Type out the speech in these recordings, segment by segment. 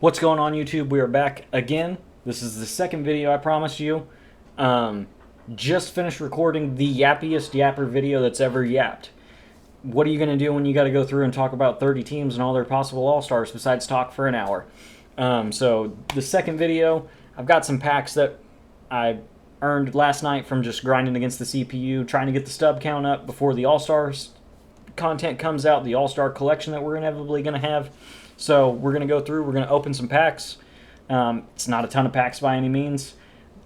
What's going on, YouTube? We are back again. This is the second video I promised you. Just finished recording the yappiest yapper video that's ever yapped. What are you going to do when you got to go through and talk about 30 teams and all their possible all-stars besides talk for an hour? So the second video, I've got some packs that I earned last night from just grinding against the CPU, trying to get the stub count up before the all-stars content comes out, the all-star collection that we're inevitably going to have. So we're going to go through, we're going to open some packs. It's not a ton of packs by any means.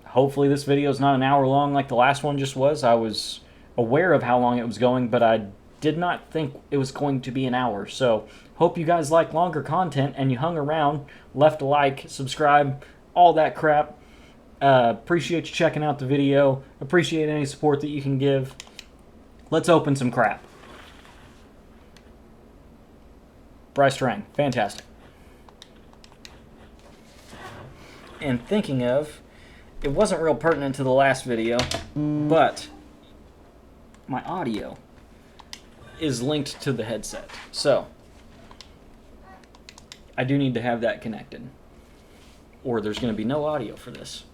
Hopefully this video is not an hour long like the last one just was. I was aware of how long it was going, but I did not think it was going to be an hour. So hope you guys like longer content and you hung around, left a like, subscribe, all that crap. Appreciate you checking out the video. Appreciate any support that you can give. Let's open some crap. Bryce Terang, fantastic. And thinking of, it wasn't real pertinent to the last video, but my audio is linked to the headset. So, I do need to have that connected, or there's going to be no audio for this.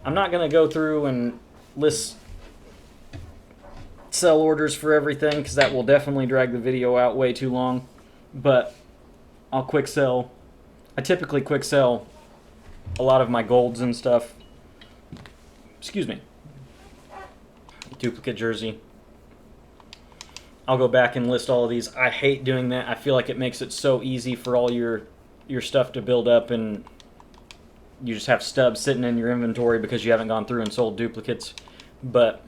I'm not going to go through and list sell orders for everything because that will definitely drag the video out way too long, but I'll quick sell. I typically quick sell a lot of my golds and stuff. Excuse me. Duplicate jersey. I'll go back and list all of these. I hate doing that. I feel like it makes it so easy for all your stuff to build up and you just have stubs sitting in your inventory because you haven't gone through and sold duplicates. But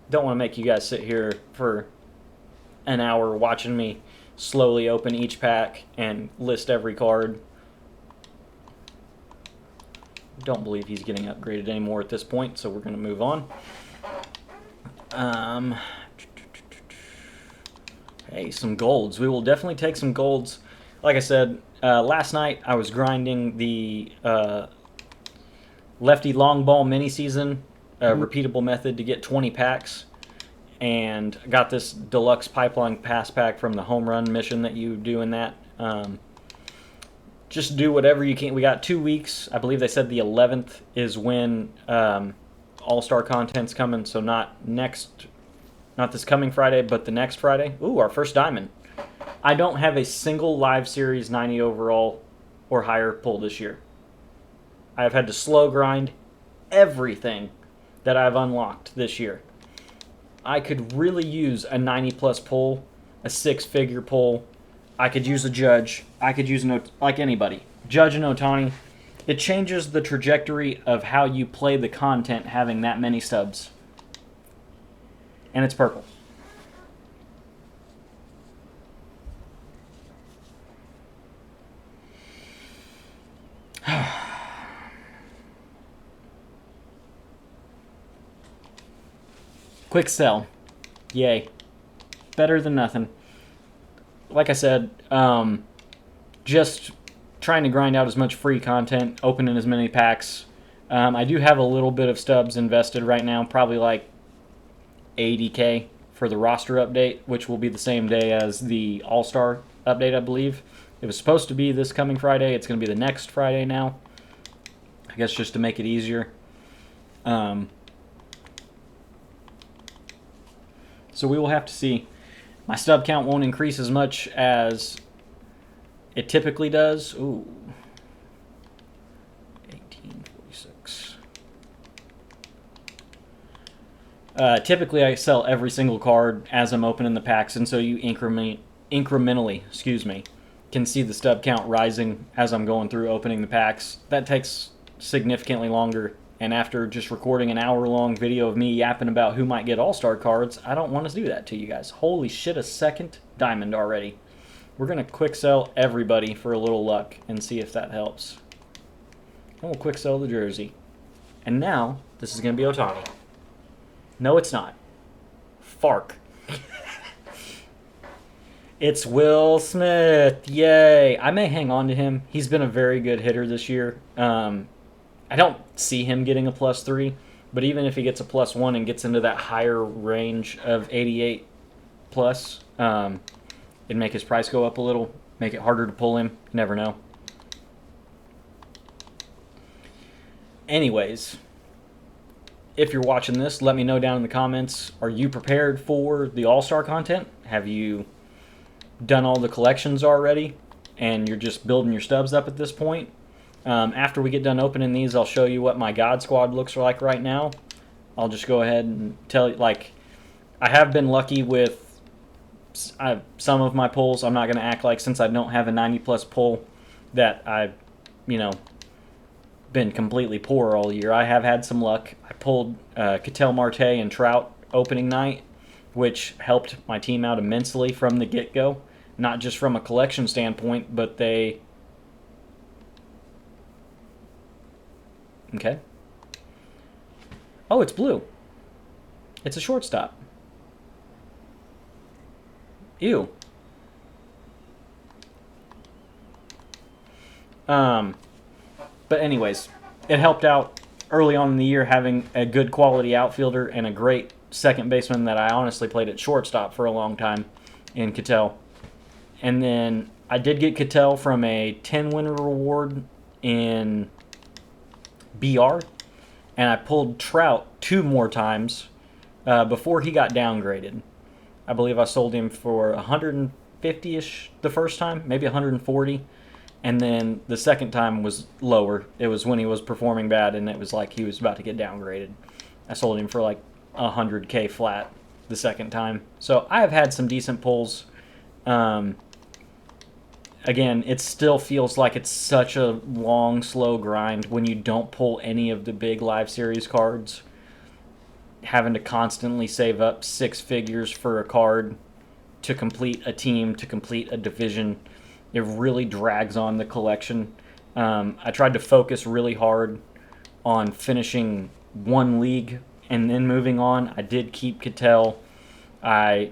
don't want to make you guys sit here for an hour watching me slowly open each pack and list every card. Don't believe he's getting upgraded anymore at this point, so we're going to move on. Hey, some golds. We will definitely take some golds. Like I said, last night I was grinding the lefty long ball mini season. Repeatable method to get 20 packs, and got this deluxe pipeline pass pack from the home run mission that you do in that. Just do whatever you can. We got 2 weeks. I believe they said the 11th is when all-star content's coming, so not this coming Friday, but the next Friday. Ooh, our first diamond. I don't have a single live series 90 overall or higher pull this year. I have had to slow grind everything that I've unlocked this year. I could really use a 90-plus pull, a six-figure pull. I could use a Judge. I could use like anybody. Judge and Ohtani. It changes the trajectory of how you play the content having that many stubs. And it's purple. Quick sell. Yay. Better than nothing. Like I said, just trying to grind out as much free content, opening as many packs. I do have a little bit of stubs invested right now, probably like 80K for the roster update, which will be the same day as the All-Star update, I believe. It was supposed to be this coming Friday. It's going to be the next Friday now. I guess just to make it easier. So we will have to see. My stub count won't increase as much as it typically does. Ooh. 1846. Typically I sell every single card as I'm opening the packs, and so you incrementally, can see the stub count rising as I'm going through opening the packs. That takes significantly longer. And after just recording an hour-long video of me yapping about who might get all-star cards, I don't want to do that to you guys. Holy shit, a second diamond already. We're going to quick sell everybody for a little luck and see if that helps. And we'll quick sell the jersey. And now, this is going to be Ohtani. No, it's not. Fark. It's Will Smith. Yay. I may hang on to him. He's been a very good hitter this year. I don't see him getting a +3, but even if he gets a +1 and gets into that higher range of 88 plus. It'd make his price go up a little, make it harder to pull him. You never know. Anyways, if you're watching this, let me know down in the comments. Are you prepared for the All-Star content? Have you done all the collections already and you're just building your stubs up at this point? After we get done opening these, I'll show you what my God Squad looks like right now. I'll just go ahead and tell you, like, I have been lucky with some of my pulls. I'm not going to act like, since I don't have a 90-plus pull, that I've, been completely poor all year. I have had some luck. I pulled Ketel Marte and Trout opening night, which helped my team out immensely from the get-go. Not just from a collection standpoint, but they... Okay. Oh, it's blue. It's a shortstop. Ew. But anyways, it helped out early on in the year having a good quality outfielder and a great second baseman that I honestly played at shortstop for a long time in Ketel. And then I did get Ketel from a 10-win reward in BR, and I pulled Trout 2 more times before he got downgraded. I believe I sold him for 150-ish the first time, maybe 140. And then the second time was lower. It was when he was performing bad and it was like he was about to get downgraded. I sold him for like 100K flat the second time. So I have had some decent pulls. Again, it still feels like it's such a long, slow grind when you don't pull any of the big live series cards. Having to constantly save up 6 figures for a card to complete a team, to complete a division. It really drags on the collection. I tried to focus really hard on finishing one league and then moving on. I did keep Ketel. The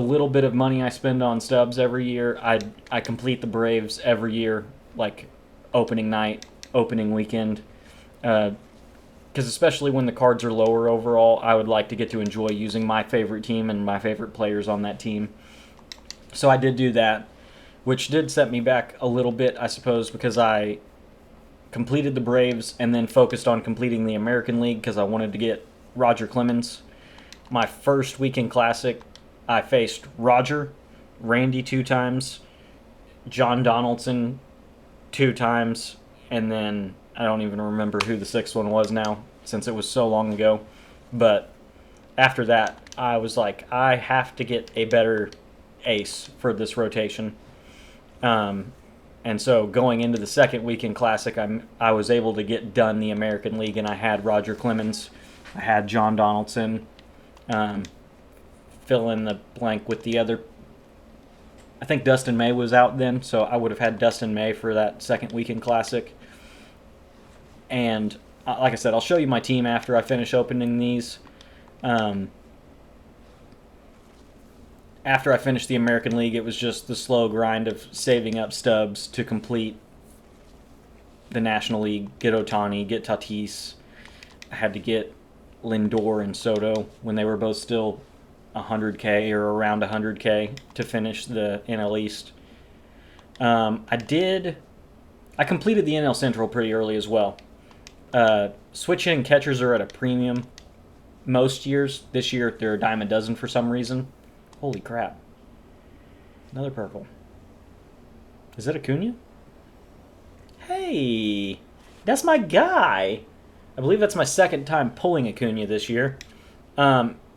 little bit of money I spend on stubs every year, I complete the Braves every year, like opening night, opening weekend. Because especially when the cards are lower overall, I would like to get to enjoy using my favorite team and my favorite players on that team. So I did do that, which did set me back a little bit, I suppose, because I completed the Braves and then focused on completing the American League because I wanted to get Roger Clemens. My first weekend classic, I faced Roger, Randy 2 times, John Donaldson 2 times, and then I don't even remember who the 6th one was now since it was so long ago. But after that, I was like, I have to get a better ace for this rotation. And so going into the second weekend classic, I was able to get done the American League, and I had Roger Clemens, I had John Donaldson, fill in the blank with the other. I think Dustin May was out then, so I would have had Dustin May for that second weekend classic. And like I said, I'll show you my team after I finish opening these. After I finished the American League, it was just the slow grind of saving up stubs to complete the National League, get Ohtani, get Tatis. I had to get Lindor and Soto when they were both still 100K or around 100K to finish the NL East. I completed the NL Central pretty early as well. Switch-in catchers are at a premium most years. This year, they're a dime a dozen for some reason. Holy crap. Another purple. Is that Acuna? Hey, that's my guy. I believe that's my second time pulling Acuna this year.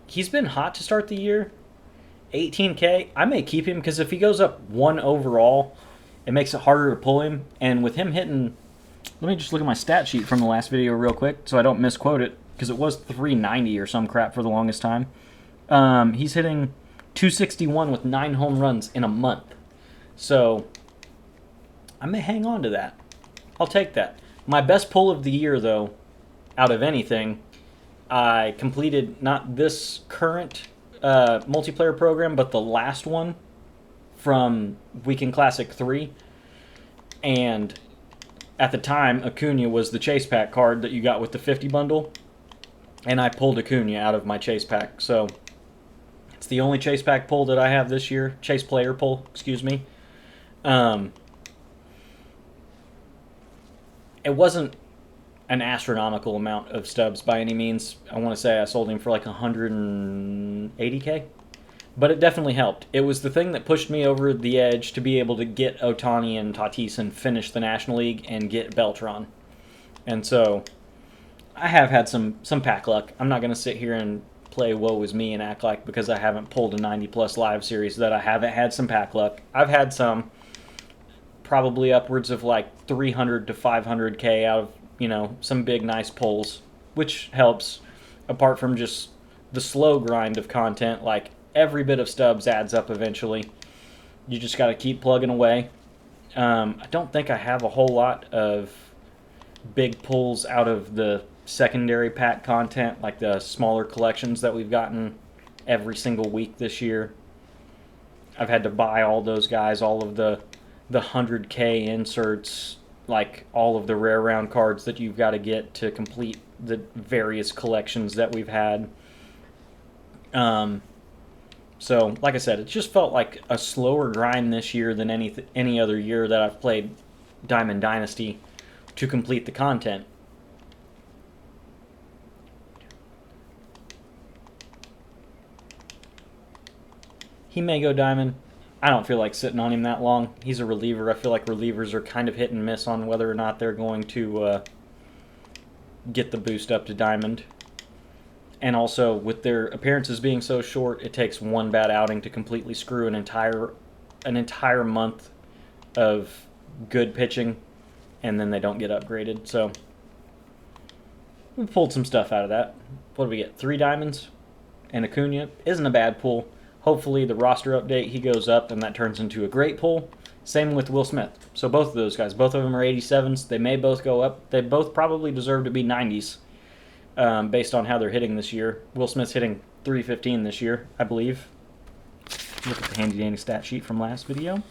He's been hot to start the year. 18K. I may keep him because if he goes up 1 overall, it makes it harder to pull him. And with him hitting... Let me just look at my stat sheet from the last video real quick so I don't misquote it, because it was 390 or some crap for the longest time. He's hitting 261 with 9 home runs in a month. So I may hang on to that. I'll take that. My best pull of the year, though, out of anything, I completed not this current multiplayer program, but the last one from Weekend Classic 3. And at the time, Acuna was the chase pack card that you got with the 50 bundle. And I pulled Acuna out of my chase pack. So It's the only chase pack pull that I have this year. Chase player pull, excuse me. It wasn't an astronomical amount of stubs by any means. I want to say I sold him for like 180K. But it definitely helped. It was the thing that pushed me over the edge to be able to get Ohtani and Tatis and finish the National League and get Beltran. And so I have had some pack luck. I'm not going to sit here and play woe is me and act like because I haven't pulled a 90-plus live series that I haven't had some pack luck. I've had some, probably upwards of like 300 to 500K out of, some big nice pulls, which helps, apart from just the slow grind of content. Like, every bit of stubs adds up eventually. You just got to keep plugging away. I don't think I have a whole lot of big pulls out of the secondary pack content, like the smaller collections that we've gotten every single week this year. I've had to buy all those guys, all of the 100K inserts, like all of the rare round cards that you've got to get to complete the various collections that we've had. So, like I said, it just felt like a slower grind this year than any other year that I've played Diamond Dynasty to complete the content. He may go Diamond. I don't feel like sitting on him that long. He's a reliever. I feel like relievers are kind of hit and miss on whether or not they're going to get the boost up to Diamond. And also, with their appearances being so short, it takes one bad outing to completely screw an entire month of good pitching, and then they don't get upgraded. So we pulled some stuff out of that. What do we get? 3 diamonds and Acuna. Isn't a bad pull. Hopefully the roster update, he goes up, and that turns into a great pull. Same with Will Smith. So both of those guys, both of them are 87s. They may both go up. They both probably deserve to be 90s. Based on how they're hitting this year. Will Smith's hitting 315 this year, I believe. Look at the handy-dandy stat sheet from last video.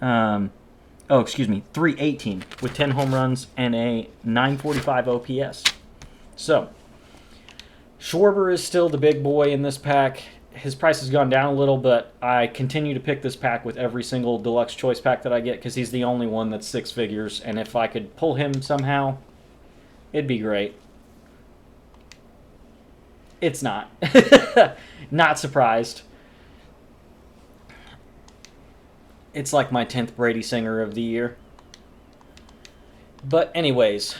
318 with 10 home runs and a 945 OPS. So, Schwarber is still the big boy in this pack. His price has gone down a little, but I continue to pick this pack with every single deluxe choice pack that I get because he's the only one that's 6 figures, and if I could pull him somehow, it'd be great. It's not. Not surprised. It's like my 10th Brady Singer of the year. But anyways,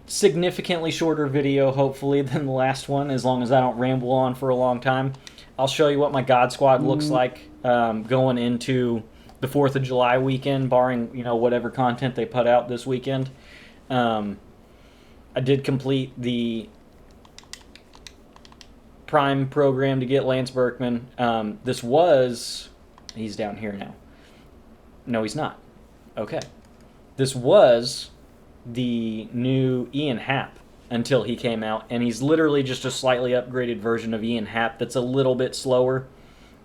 significantly shorter video, hopefully, than the last one, as long as I don't ramble on for a long time. I'll show you what my God Squad looks like going into the 4th of July weekend, barring, whatever content they put out this weekend. I did complete the Prime program to get Lance Berkman. He's down here now. No, he's not. Okay. This was the new Ian Happ until he came out, and he's literally just a slightly upgraded version of Ian Happ that's a little bit slower.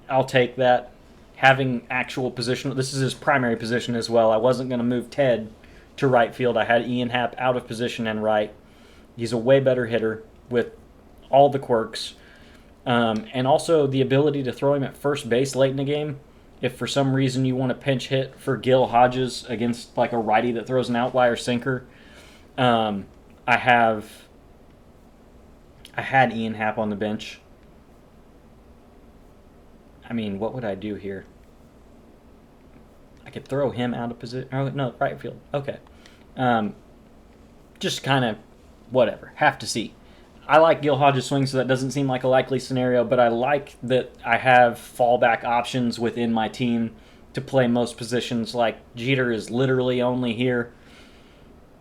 I'll take that. Having actual position, this is his primary position as well. I wasn't going to move Ted to right field. I had Ian Happ out of position and right. He's a way better hitter with all the quirks. And also the ability to throw him at first base late in the game. If for some reason you want to pinch hit for Gil Hodges against like a righty that throws an outlier sinker, I had Ian Happ on the bench. I mean, what would I do here? I could throw him out of position. Oh, no, right field. Okay. Just kind of whatever. Have to see. I like Gil Hodges' swing, so that doesn't seem like a likely scenario, but I like that I have fallback options within my team to play most positions. Like, Jeter is literally only here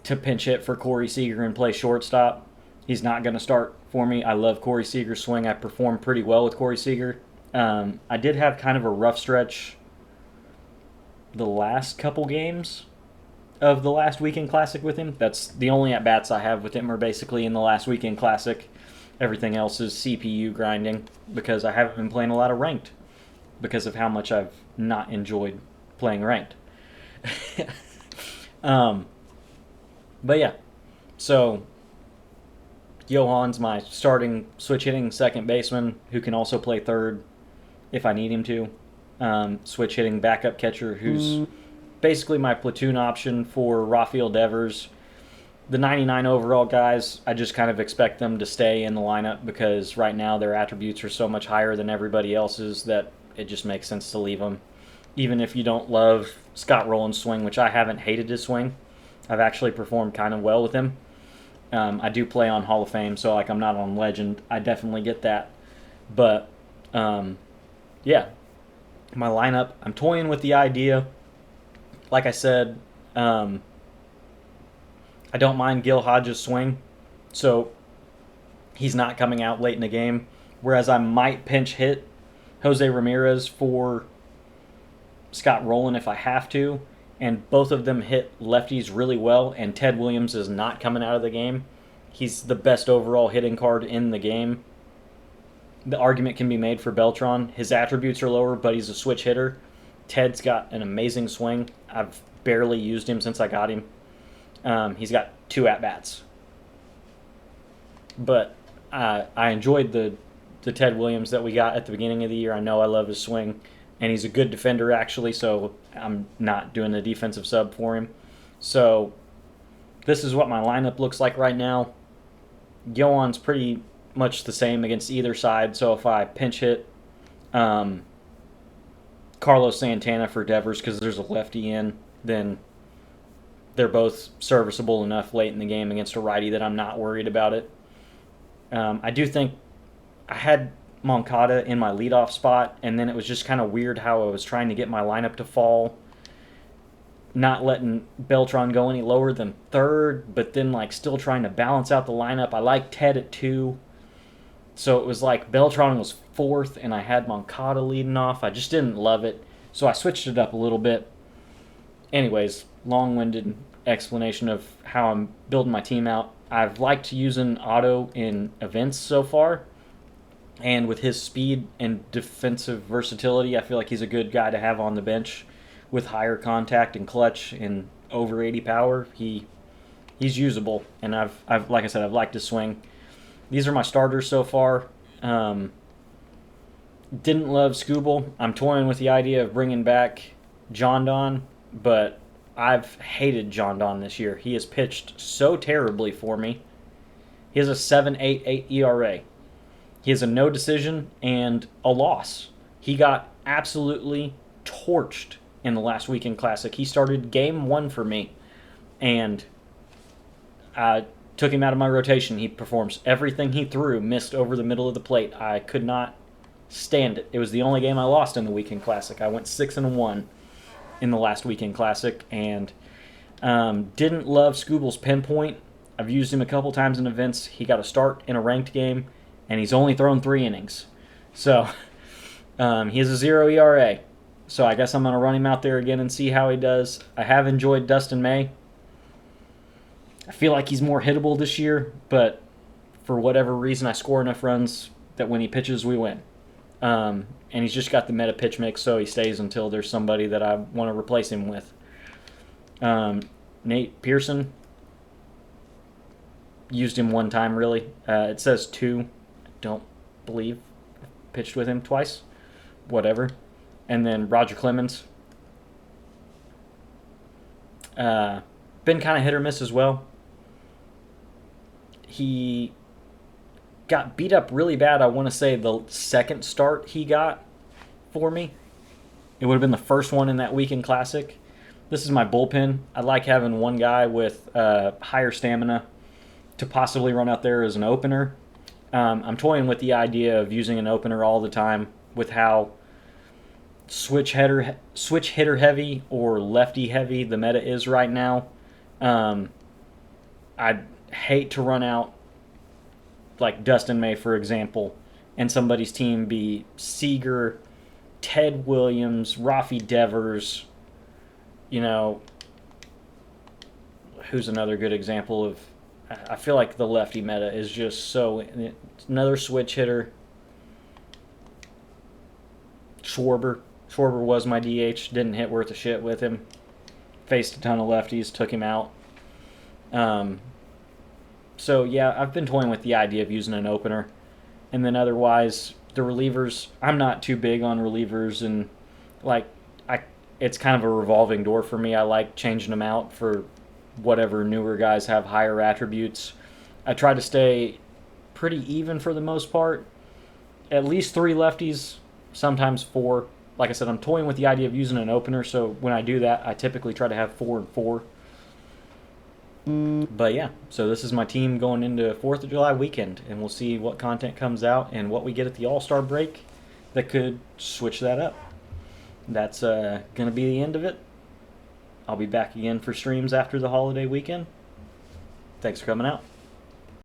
to pinch hit for Corey Seager and play shortstop. He's not going to start for me. I love Corey Seager's swing. I performed pretty well with Corey Seager. I did have kind of a rough stretch the last couple games of the last Weekend Classic with him. That's the only at-bats I have with him are basically in the last Weekend Classic. Everything else is CPU grinding because I haven't been playing a lot of ranked because of how much I've not enjoyed playing ranked. But yeah, so Johan's my starting switch-hitting second baseman who can also play third. if I need him to. Switch hitting backup catcher who's basically my platoon option for Rafael Devers. The 99 overall guys, I just kind of expect them to stay in the lineup because right now their attributes are so much higher than everybody else's that it just makes sense to leave them. Even if you don't love Scott Rowland's swing, which I haven't hated his swing, I've actually performed kind of well with him. I do play on Hall of Fame, so like I'm not on Legend. I definitely get that. But, yeah, my lineup, I'm toying with the idea. Like I said, I don't mind Gil Hodges' swing, so he's not coming out late in the game. Whereas I might pinch hit Jose Ramirez for Scott Rowland if I have to, and both of them hit lefties really well, and Ted Williams is not coming out of the game. He's the best overall hitting card in the game. The argument can be made for Beltran. His attributes are lower, but he's a switch hitter. Ted's got an amazing swing. I've barely used him since I got him. He's got 2 at-bats. But I enjoyed the Ted Williams that we got at the beginning of the year. I know I love his swing. And he's a good defender, actually, so I'm not doing the defensive sub for him. So this is what my lineup looks like right now. Yoan's pretty much the same against either side, so if I pinch hit Carlos Santana for Devers because there's a lefty in, then they're both serviceable enough late in the game against a righty that I'm not worried about it. I do think I had Moncada in my leadoff spot, and then it was just kind of weird how I was trying to get my lineup to fall, not letting Beltran go any lower than third, but then like still trying to balance out the lineup. I like Ted at 2, so it was like Beltran was 4th, and I had Moncada leading off. I just didn't love it, so I switched it up a little bit. Anyways, long-winded explanation of how I'm building my team out. I've liked using Otto in events so far. And with his speed and defensive versatility, I feel like he's a good guy to have on the bench with higher contact and clutch and over 80 power. He's usable, and I've like I said, I've liked his swing. These are my starters so far. Didn't love Scooble. I'm toying with the idea of bringing back John Don, but I've hated John Don this year. He has pitched so terribly for me. He has a 7.88 ERA. He has a no decision and a loss. He got absolutely torched in the last weekend classic. He started game 1 for me, and I took him out of my rotation. He performs everything he threw, missed over the middle of the plate. I could not stand it. It was the only game I lost in the weekend classic. I went 6-1 in the last weekend classic, and didn't love Scooble's pinpoint. I've used him a couple times in events. He got a start in a ranked game, and he's only thrown 3 innings. So he has a 0 ERA. So I guess I'm going to run him out there again and see how he does. I have enjoyed Dustin May. I feel like he's more hittable this year, but for whatever reason, I score enough runs that when he pitches, we win. And he's just got the meta pitch mix, so he stays until there's somebody that I want to replace him with. Nate Pearson, used him 1 time, really. It says 2. Don't believe pitched with him twice. Whatever. And then Roger Clemens. Been kind of hit or miss as well. He got beat up really bad, I want to say, the second start he got for me. It would have been the first one in that weekend classic. This is my bullpen. I like having one guy with higher stamina to possibly run out there as an opener. I'm toying with the idea of using an opener all the time with how switch hitter heavy or lefty heavy the meta is right now. I'd hate to run out like Dustin May, for example, and somebody's team be Seager, Ted Williams, Rafi Devers, who's another good example of, I feel like the lefty meta is just so, another switch hitter. Schwarber was my DH, didn't hit worth a shit with him. Faced a ton of lefties, took him out. So yeah, I've been toying with the idea of using an opener. And then otherwise, The relievers, I'm not too big on relievers, and like it's kind of a revolving door for me. I like changing them out for whatever newer guys have higher attributes. I try to stay pretty even for the most part. At least 3 lefties, sometimes 4. Like I said, I'm toying with the idea of using an opener, so when I do that, I typically try to have 4 and 4. But yeah, so this is my team going into 4th of July weekend, and we'll see what content comes out and what we get at the All-Star break that could switch that up. That's going to be the end of it. I'll be back again for streams after the holiday weekend. Thanks for coming out.